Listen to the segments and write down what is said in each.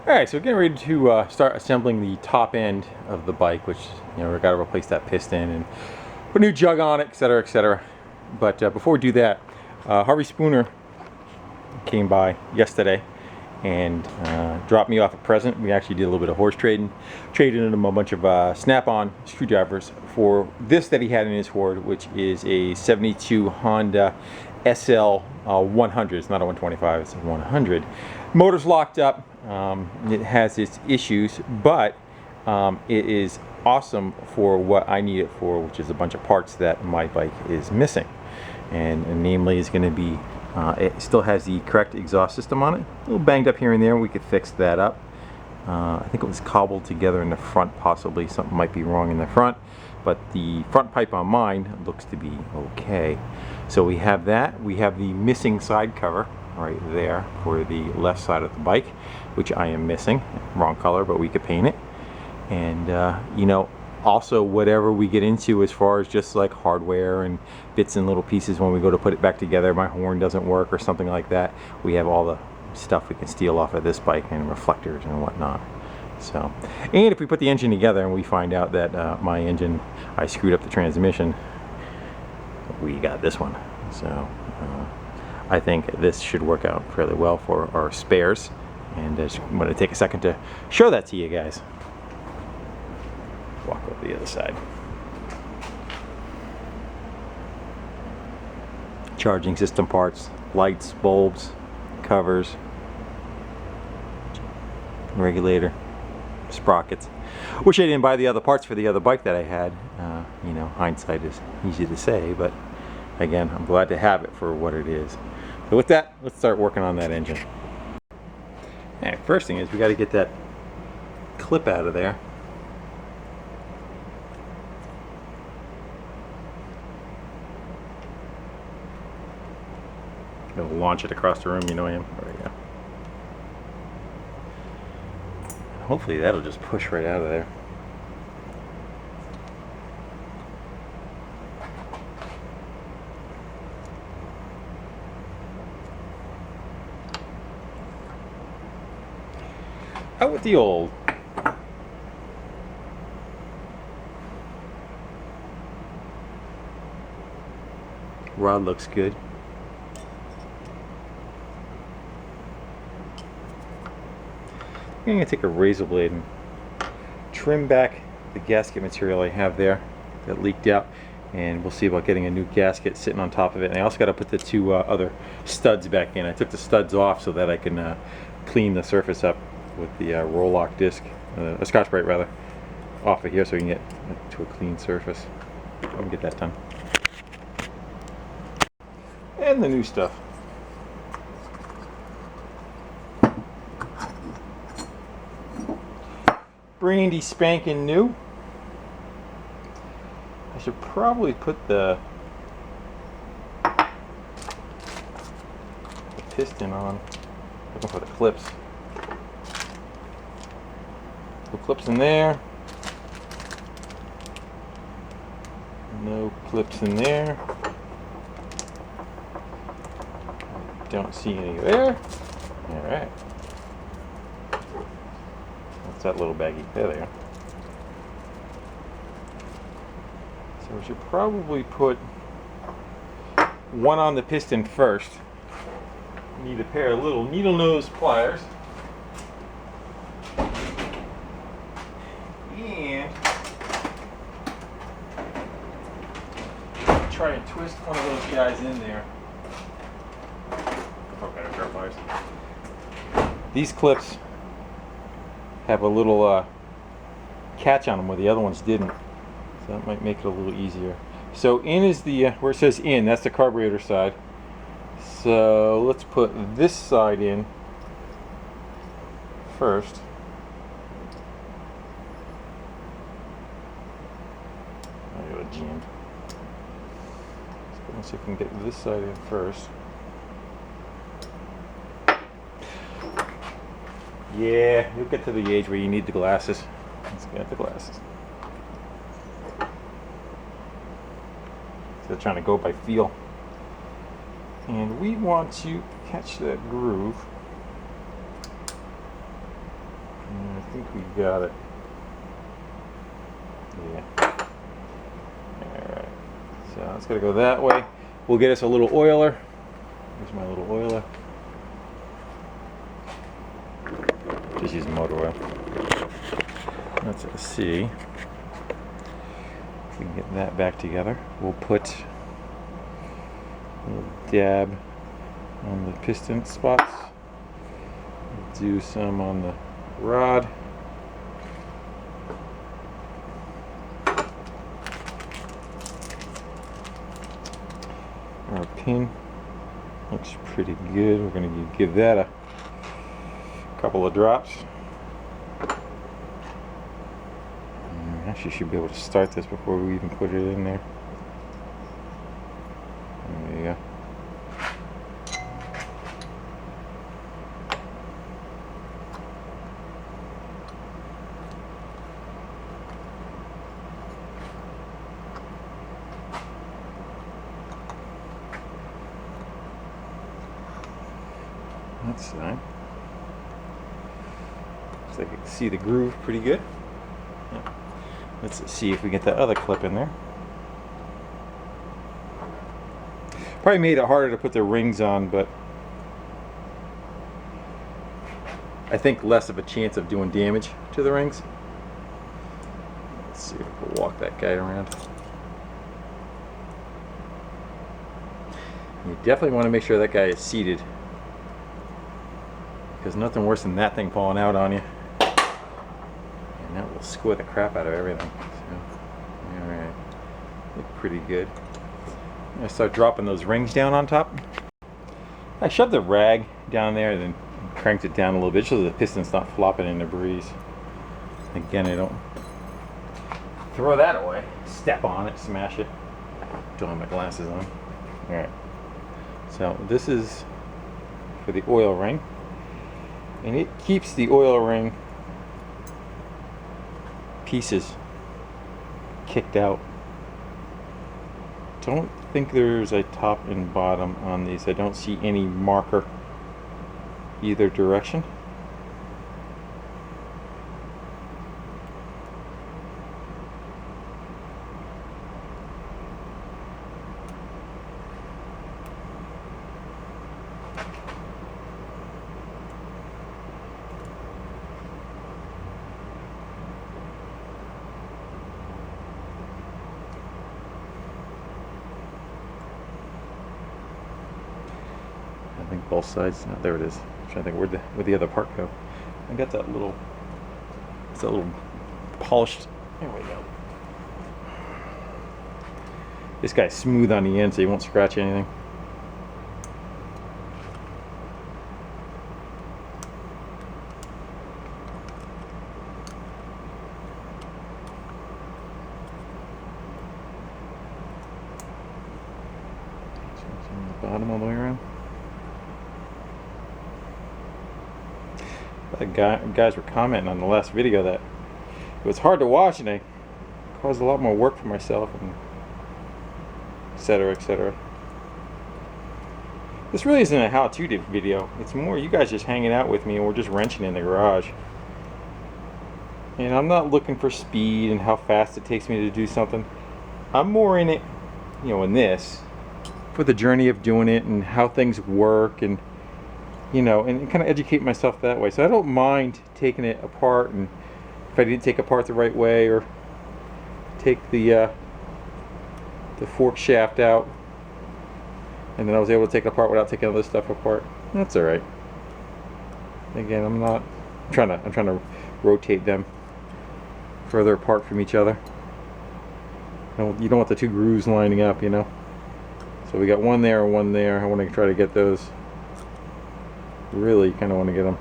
Alright, so we're getting ready to start assembling the top end of the bike, which, we've got to replace that piston and put a new jug on it, etc., etc. But before we do that, Harvey Spooner came by yesterday and dropped me off a present. We actually did a little bit of horse trading, traded in him a bunch of snap-on screwdrivers for this that he had in his hoard, which is a 72 Honda SL 100. It's not a 125, it's a 100. Motor's locked up. It has its issues, but it is awesome for what I need it for, which is a bunch of parts that my bike is missing. And namely is going to be, it still has the correct exhaust system on it. A little banged up here and there. We could fix that up. I think it was cobbled together in the front, possibly. Something might be wrong in the front. But the front pipe on mine looks to be okay. So we have that. We have the missing side cover right there for the left side of the bike, which I am missing. Wrong color, but we could paint it. And also whatever we get into as far as just like hardware and bits and little pieces when we go to put it back together, my horn doesn't work or something like that, we have all the stuff we can steal off of this bike and reflectors and whatnot. So, and if we put the engine together and we find out that my engine, I screwed up the transmission, we got this one. So I think this should work out fairly well for our spares, and I'm going to take a second to show that to you guys. Walk over the other side. Charging system parts, lights, bulbs, covers, regulator, sprockets. Wish I didn't buy the other parts for the other bike that I had. Hindsight is easy to say, but again, I'm glad to have it for what it is. So with that, let's start working on that engine. Alright, first thing is we got to get that clip out of there. Gonna launch it across the room, you know I am. There we go. Hopefully that'll just push right out of there. Out with the old. Rod looks good. I'm going to take a razor blade and trim back the gasket material I have there that leaked out, and we'll see about getting a new gasket sitting on top of it. And I also got to put the two other studs back in. I took the studs off so that I can clean the surface up with the roll-lock disc, a Scotch-Brite rather, off of here so we can get to a clean surface. I'm going to get that done. And the new stuff. Brandy spanking new. I should probably put the piston on. Looking for the clips. The clips in there. No clips in there. Don't see any there. Alright. What's that little baggie? There they are. So we should probably put one on the piston first. Need a pair of little needle nose pliers. And try and twist one of those guys in there. Okay, pair of pliers. These clips have a little catch on them where the other ones didn't, so that might make it a little easier. So in is the where it says in, that's the carburetor side. So let's put this side in first. I got it jammed. So let's see if we can get this side in first. Yeah, you'll get to the age where you need the glasses. Let's get the glasses. So trying to go by feel. And we want to catch that groove I think we got it. Yeah. Alright. So it's gonna go that way. We'll get us a little oiler. Here's my little oiler. Just use motor oil. Let's see if we can get that back together. We'll put a little dab on the piston spots. We'll do some on the rod. Our pin looks pretty good. We're going to give that a couple of drops. Actually should be able to start this before we even put it in there. There you go. That's that. Looks like I can see the groove pretty good. Yeah. Let's see if we get that other clip in there. Probably made it harder to put the rings on, but I think less of a chance of doing damage to the rings. Let's see if we can walk that guy around. You definitely want to make sure that guy is seated, because nothing worse than that thing falling out on you. And that will squirt the crap out of everything. So, alright. Look pretty good. I'm going to start dropping those rings down on top. I shoved the rag down there and then cranked it down a little bit so the piston's not flopping in the breeze. Again, I don't throw that away. Step on it, smash it. Don't have my glasses on. Alright. So this is for the oil ring. And it keeps the oil ring pieces kicked out. Don't think there's a top and bottom on these. I don't see any marker either direction. I think both sides. No, there it is. I'm trying to think where'd the other part go. I got that little. It's a little polished. There we go. This guy's smooth on the end, so he won't scratch anything. From the bottom all the way around. The guys were commenting on the last video that it was hard to watch and I caused a lot more work for myself, and etc, etc. This really isn't a how-to video. It's more you guys just hanging out with me and we're just wrenching in the garage. And I'm not looking for speed and how fast it takes me to do something. I'm more in it, you know, in this for the journey of doing it and how things work, and you know, and kind of educate myself that way. So I don't mind taking it apart, and if I didn't take apart the right way, or take the fork shaft out and then I was able to take it apart without taking other stuff apart, that's all right. Again, I'm trying to rotate them further apart from each other. You don't want the two grooves lining up, you know. So we got one there and one there. I want to try to get those. Really kind of want to get them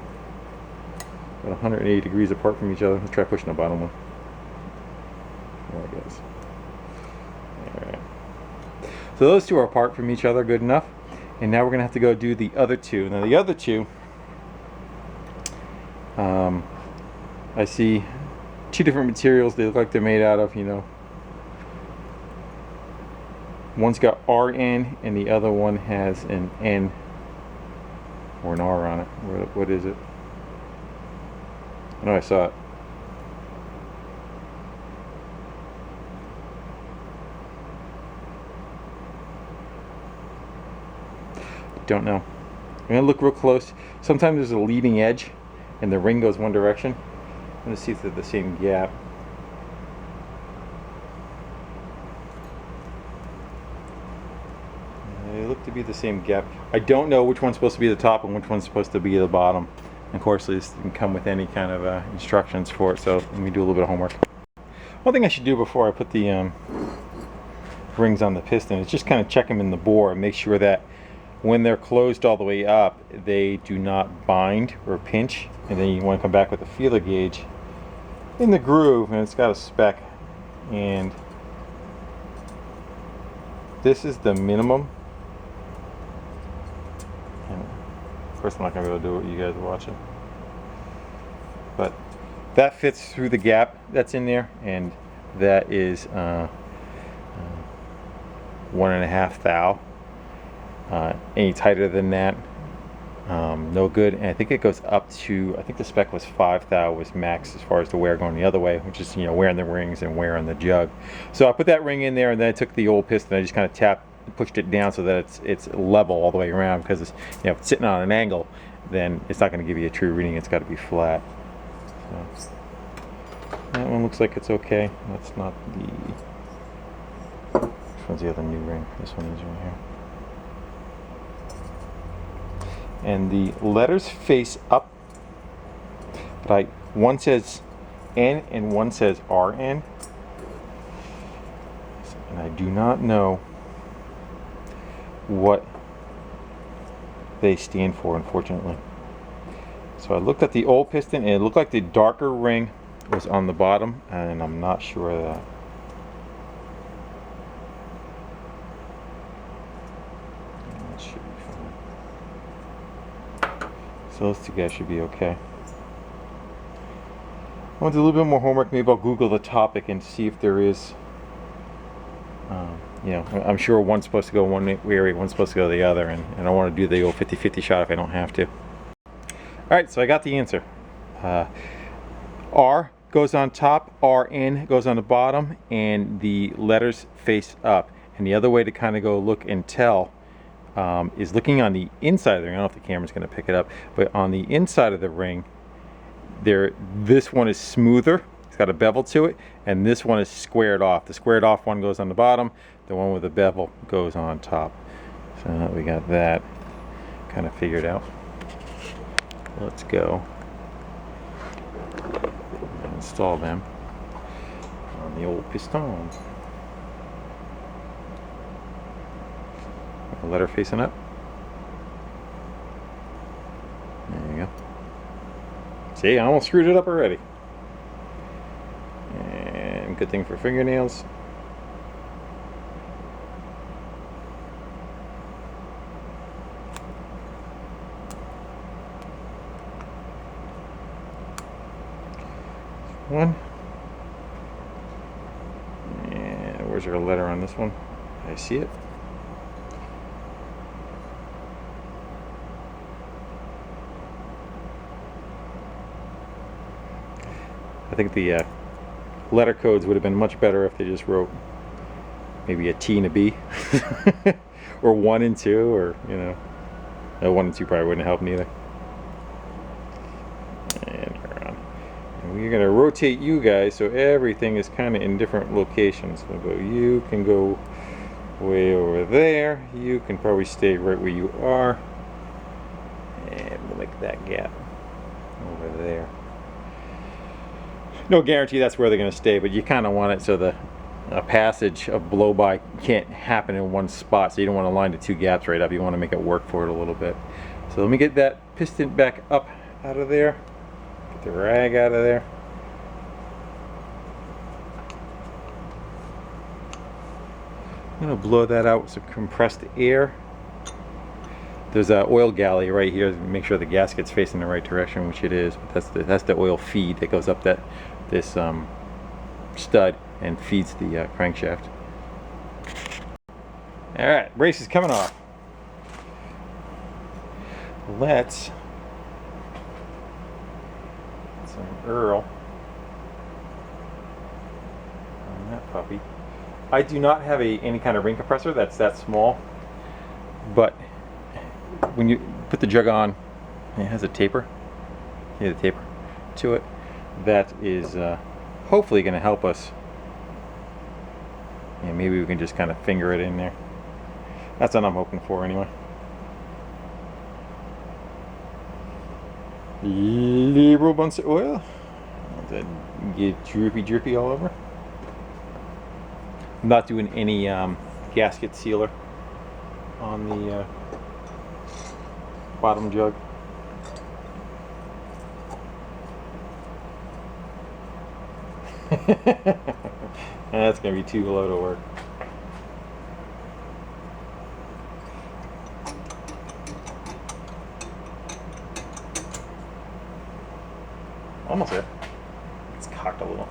about 180 degrees apart from each other. Let's try pushing the bottom one. There it goes. Alright. So those two are apart from each other good enough. And now we're going to have to go do the other two. Now the other two, I see two different materials they look like they're made out of, you know. One's got RN and the other one has an N or an R on it. What is it? I know I saw it. Don't know. I'm gonna look real close. Sometimes there's a leading edge and the ring goes one direction. I'm gonna see if they're the same gap. They look to be the same gap. I don't know which one's supposed to be the top and which one's supposed to be the bottom. And of course, this didn't come with any kind of instructions for it, so let me do a little bit of homework. One thing I should do before I put the rings on the piston is just kind of check them in the bore and make sure that when they're closed all the way up, they do not bind or pinch. And then you want to come back with a feeler gauge in the groove, and it's got a spec. And this is the minimum. And of course, I'm not going to be able to do what you guys are watching. But that fits through the gap that's in there, and that is 1.5 thou. Any tighter than that, no good. And I think it goes up to, I think the spec was 5 thou was max as far as the wear going the other way, which is, you know, wear on the rings and wear on the jug. So I put that ring in there, and then I took the old piston, I just kind of pushed it down so that it's level all the way around, because it's, you know, if it's sitting on an angle, then it's not going to give you a true reading. It's got to be flat. So that one looks like it's okay. That's not the, which one's the other new ring? This one is right here. And the letters face up, but one says N and one says RN, and I do not know what they stand for, unfortunately. So I looked at the old piston, and it looked like the darker ring was on the bottom, and I'm not sure of that. That should be fine. So those two guys should be okay. I want to do a little bit more homework. Maybe I'll Google the topic and see if there is, you know, I'm sure one's supposed to go one area, one's supposed to go the other, and I don't want to do the old 50-50 shot if I don't have to. Alright, so I got the answer. R goes on top, RN goes on the bottom, and the letters face up. And the other way to kind of go look and tell is looking on the inside of the ring. I don't know if the camera's going to pick it up, but on the inside of the ring, this one is smoother. It's got a bevel to it, and this one is squared off. The squared off one goes on the bottom, the one with the bevel goes on top. So we got that kind of figured out. Let's go install them on the old piston. The letter facing up. There you go. See, I almost screwed it up already. And good thing for fingernails. One. And where's our letter on this one? I see it. I think the letter codes would have been much better if they just wrote maybe a T and a B, or 1 and 2, or, you know, no, 1 and 2 probably wouldn't help neither. And we're going to rotate you guys so everything is kind of in different locations. So you can go way over there. You can probably stay right where you are. And we'll make that gap over there. No guarantee that's where they're going to stay, but you kind of want it so the passage of blow-by can't happen in one spot. So you don't want to line the two gaps right up. You want to make it work for it a little bit. So let me get that piston back up out of there. Get the rag out of there. I'm going to blow that out with some compressed air. There's an oil galley right here to make sure the gasket's facing the right direction, which it is. But that's the oil feed that goes up this stud and feeds the crankshaft. All right, brace is coming off. Let's some Earl on that puppy. I do not have any kind of ring compressor that's that small, but when you put the jug on, it has a taper. The taper to it. That is hopefully going to help us. And maybe we can just kind of finger it in there. That's what I'm hoping for anyway. Liberal bunch of oil. That get droopy all over. I'm not doing any gasket sealer on the bottom jug. That's gonna be too low to work. Almost there. It's cocked a little.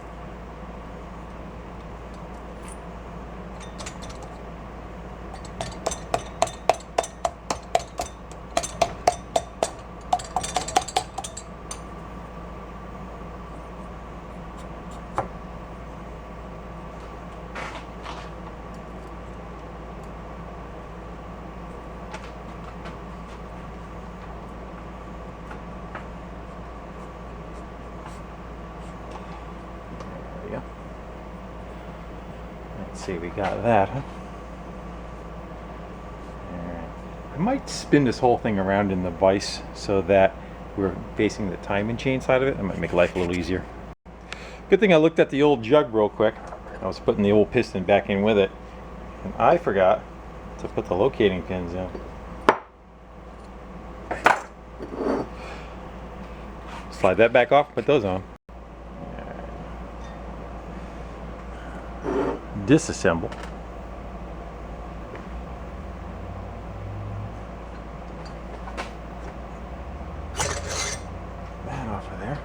Let's see, we got that, huh? Alright. I might spin this whole thing around in the vise so that we're facing the timing chain side of it. That might make life a little easier. Good thing I looked at the old jug real quick. I was putting the old piston back in with it, and I forgot to put the locating pins in. Slide that back off, put those on. Disassemble. That off of there.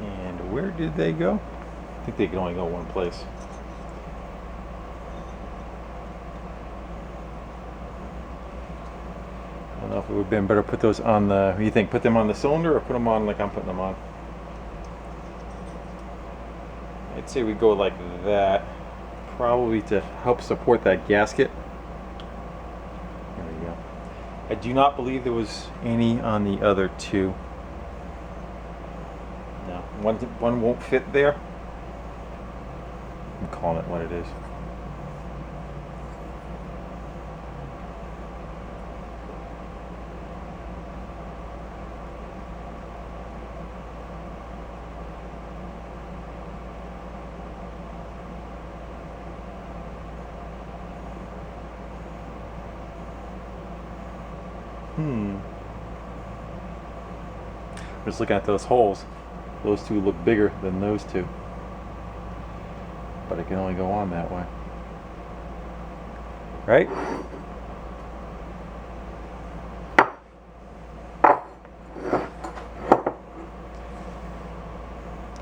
And where did they go? I think they can only go one place. I don't know if it would have been better to put those on the, what do you think, put them on the cylinder or put them on like I'm putting them on? I'd say we go like that, probably to help support that gasket. There we go. I do not believe there was any on the other two. No, one won't fit there. I'm calling it what it is. Just looking at those holes, those two look bigger than those two, but it can only go on that way, right?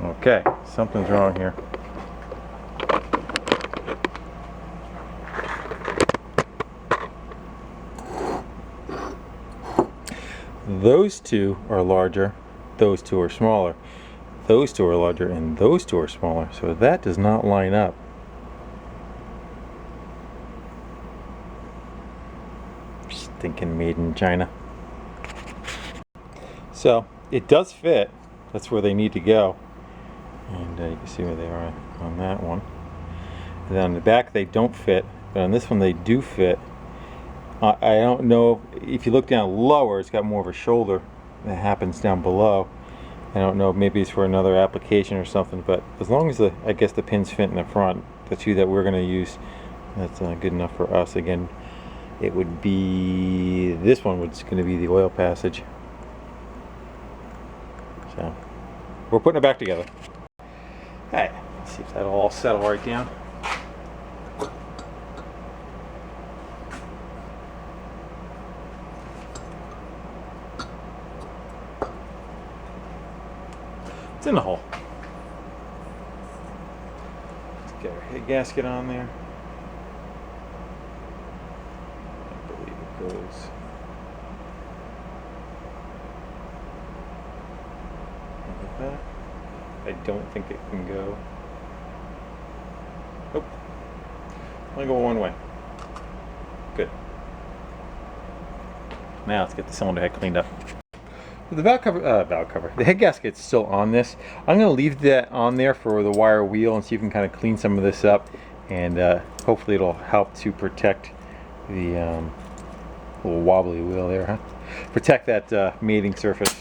Okay, something's wrong here. Those two are larger, those two are smaller. Those two are larger and those two are smaller, so that does not line up. Stinking made in China. So it does fit. That's where they need to go, and you can see where they are on that one. And then on the back they don't fit, but on this one they do fit. I don't know if you look down lower, it's got more of a shoulder that happens down below. I don't know, maybe it's for another application or something, but as long as I guess the pins fit in the front, the two that we're going to use, that's good enough for us. Again, it would be, this one was going to be the oil passage. So we're putting it back together. Alright, let's see if that'll all settle right down. It's in the hole. Let's get our head gasket on there. I believe it goes that. I don't think it can go. Nope. Only go one way. Good. Now let's get the cylinder head cleaned up. The valve cover, the head gasket's still on this. I'm going to leave that on there for the wire wheel and see if we can kind of clean some of this up, and hopefully it'll help to protect the little wobbly wheel there, huh? Protect that mating surface.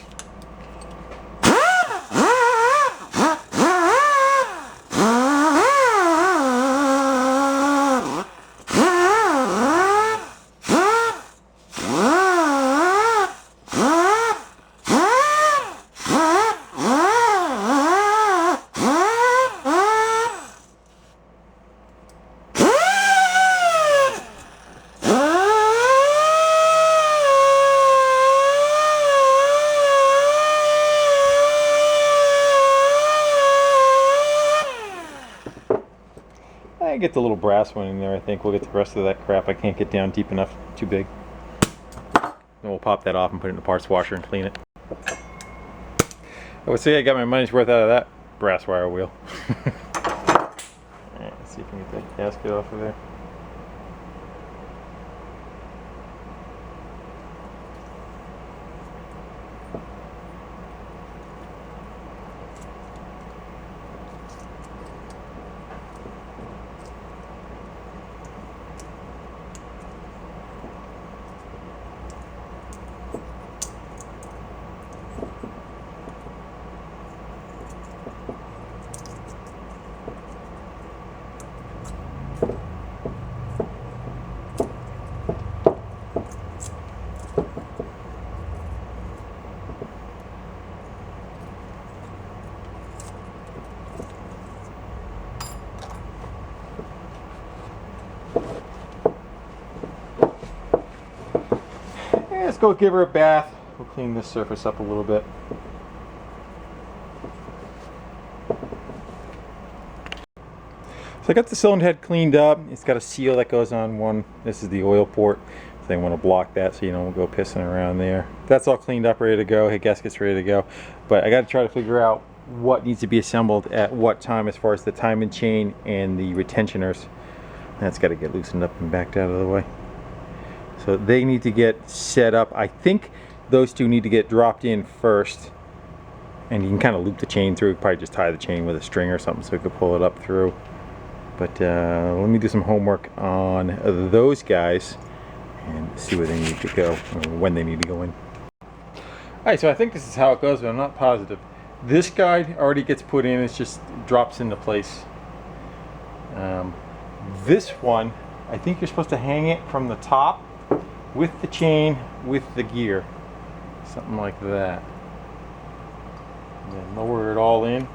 I get the little brass one in there, I think. We'll get the rest of that crap I can't get down deep enough, too big. Then we'll pop that off and put it in the parts washer and clean it. I would say I got my money's worth out of that brass wire wheel. Alright, let's see if we can get that gasket off of there. Let's go give her a bath. We'll clean this surface up a little bit. So I got the cylinder head cleaned up. It's got a seal that goes on one. This is the oil port. So they want to block that so you don't go pissing around there. That's all cleaned up, ready to go. Head gasket's ready to go. But I got to try to figure out what needs to be assembled at what time as far as the timing chain and the retentioners. That's got to get loosened up and backed out of the way. So they need to get set up. I think those two need to get dropped in first, and you can kind of loop the chain through. Probably just tie the chain with a string or something so you could pull it up through. But let me do some homework on those guys and see where they need to go, or when they need to go in. Alright, so I think this is how it goes, but I'm not positive. This guide already gets put in, it just drops into place. This one, I think you're supposed to hang it from the top with the chain, with the gear. Something like that. And then lower it all in.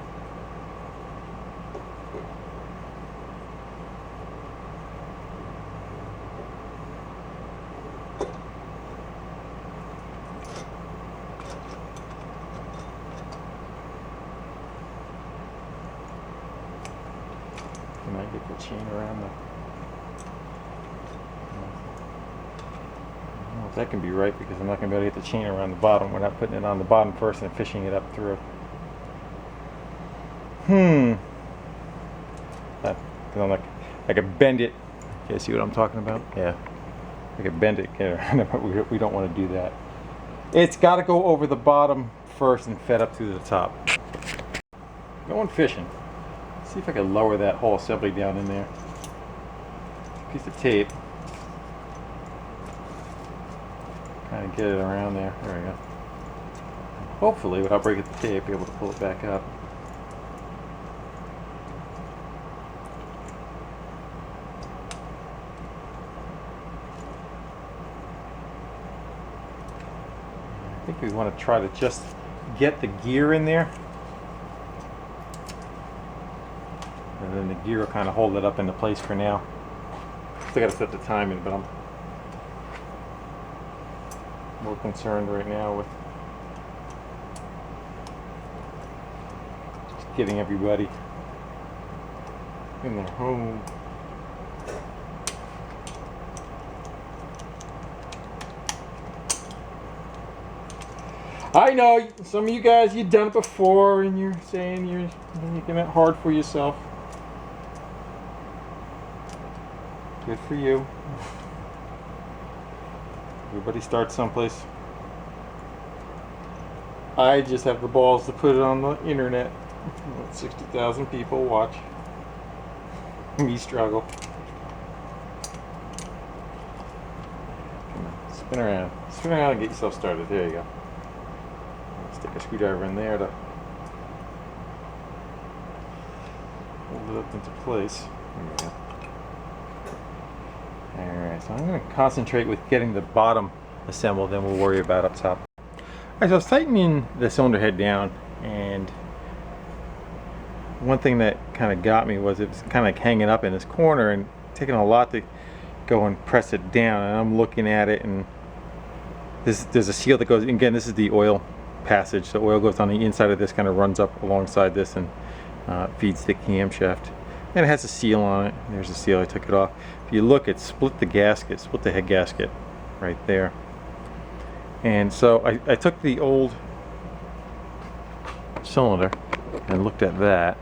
And I get the chain around the... I don't know if that can be right, because I'm not going to be able to get the chain around the bottom. We're not putting it on the bottom first and fishing it up through. I could bend it. You guys see what I'm talking about? Yeah. I could bend it, but we don't want to do that. It's got to go over the bottom first and fed up through the top. Going fishing. See if I can lower that whole assembly down in there. Piece of tape. Kind of get it around there. There we go. Hopefully, without breaking the tape, be able to pull it back up. I think we want to try to just get the gear in there. And then the gear will kind of hold it up into place for now. Still got to set the timing, but I'm more concerned right now with just getting everybody in their home. I know some of you guys, you've done it before and you're saying you're making it hard for yourself. Good for you. Everybody starts someplace. I just have the balls to put it on the internet. 60,000 people watch me struggle. Spin around. Spin around and get yourself started. There you go. Stick a screwdriver in there to hold it up into place. There we go. Alright, so I'm going to concentrate with getting the bottom assembled, then we'll worry about up top. Alright, so I was tightening the cylinder head down, and one thing that kind of got me was it was kind of hanging up in this corner and taking a lot to go and press it down. And I'm looking at it, and there's a seal that goes, again, this is the oil passage. So oil goes on the inside of this, kind of runs up alongside this and feeds the camshaft. And it has a seal on it. There's a seal, I took it off. If you look, it split the gasket, split the head gasket right there. And so I took the old cylinder and looked at that.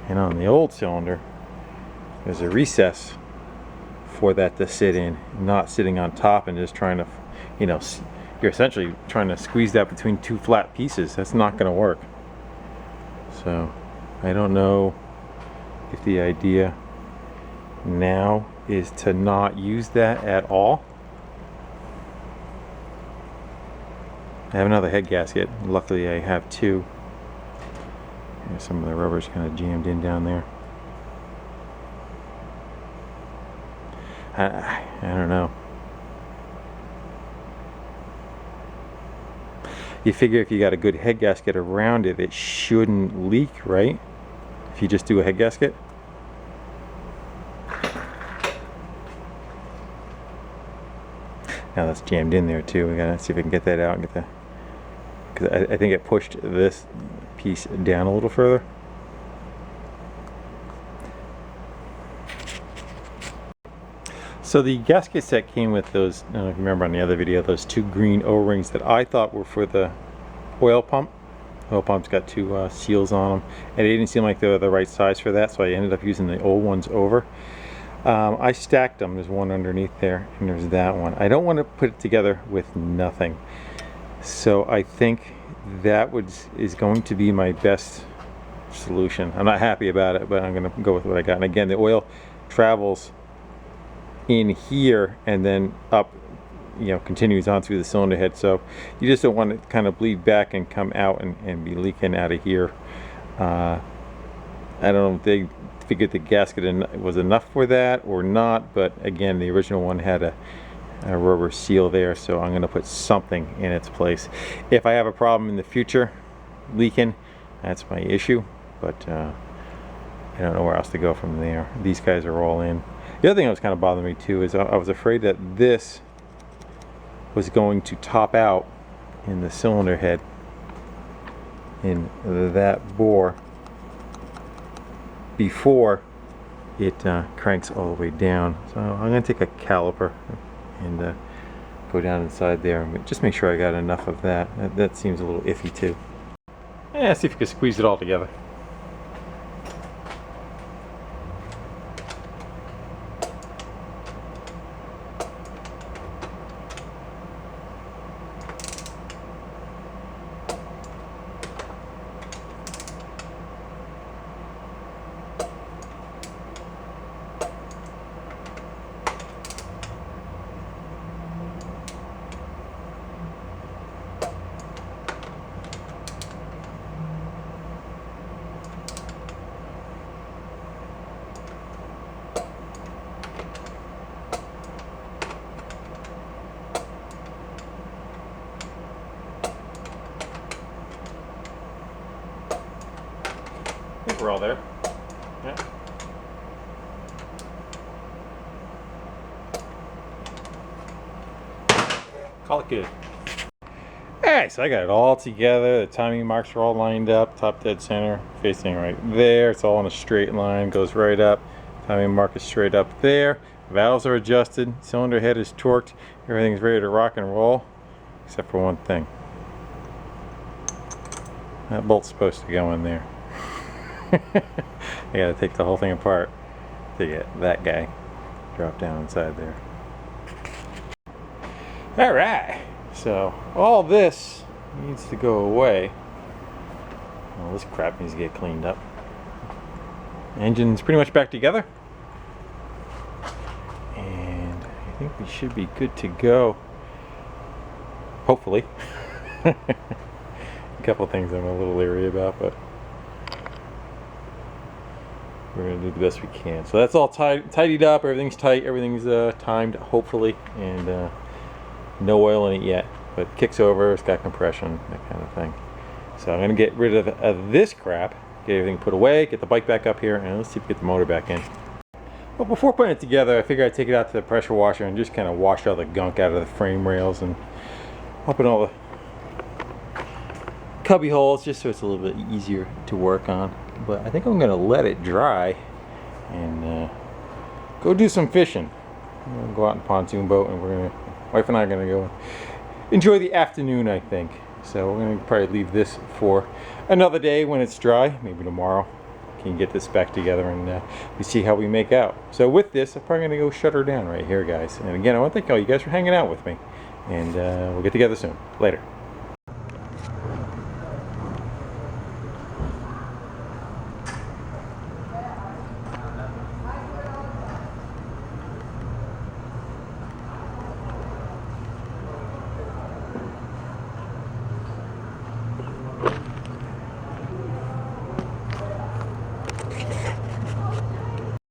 And on the old cylinder, there's a recess for that to sit in, not sitting on top and just trying to, you know, you're essentially trying to squeeze that between two flat pieces. That's not going to work. So I don't know if the idea now is to not use that at all. I have another head gasket. Luckily I have two. Here's some of the rubber's kind of jammed in down there. I don't know. You figure if you got a good head gasket around it, it shouldn't leak, right? If you just do a head gasket. Now that's jammed in there too. We gotta see if we can get that out and get the, because I think it pushed this piece down a little further. So the gasket set came with those, I don't know if you remember on the other video, those two green O-rings that I thought were for the oil pump. Oil pump's got two seals on them, and it didn't seem like they were the right size for that, so I ended up using the old ones over. I stacked them. There's one underneath there, and there's that one. I don't want to put it together with nothing, so I think that is going to be my best solution. I'm not happy about it, but I'm going to go with what I got. And again, the oil travels in here and then up, you know, continues on through the cylinder head, so you just don't want it to kind of bleed back and come out and be leaking out of here. I don't know if they figured the gasket was enough for that or not, but again, the original one had a rubber seal there, so I'm going to put something in its place. If I have a problem in the future leaking, that's my issue, but I don't know where else to go from there. These guys are all in. The other thing that was kind of bothering me too is I was afraid that this was going to top out in the cylinder head in that bore before it cranks all the way down. So I'm going to take a caliper and go down inside there and just make sure I got enough of that. That seems a little iffy too. Yeah, see if you can squeeze it all together. I think we're all there. Yeah. Call it good. Alright, so I got it all together. The timing marks are all lined up. Top dead center, facing right there. It's all in a straight line, goes right up. Timing mark is straight up there. Valves are adjusted. Cylinder head is torqued. Everything's ready to rock and roll, except for one thing. That bolt's supposed to go in there. I gotta take the whole thing apart to get that guy drop down inside there. Alright, so all this needs to go away. Well, this crap needs to get cleaned up. Engine's pretty much back together. And I think we should be good to go. Hopefully. A couple things I'm a little leery about, but we're going to do the best we can. So that's all tidied up. Everything's tight. Everything's timed, hopefully. And no oil in it yet. But kicks over. It's got compression, that kind of thing. So I'm going to get rid of this crap. Get everything put away. Get the bike back up here. And let's see if we get the motor back in. Well, before putting it together, I figured I'd take it out to the pressure washer and just kind of wash all the gunk out of the frame rails and open all the cubby holes just so it's a little bit easier to work on. But I think I'm going to let it dry and go do some fishing. I'm going to go out in a pontoon boat, and wife and I are going to go enjoy the afternoon, I think. So we're going to probably leave this for another day when it's dry, maybe tomorrow. Can get this back together and we see how we make out. So with this, I'm probably going to go shut her down right here, guys. And again, I want to thank all you guys for hanging out with me. And we'll get together soon. Later.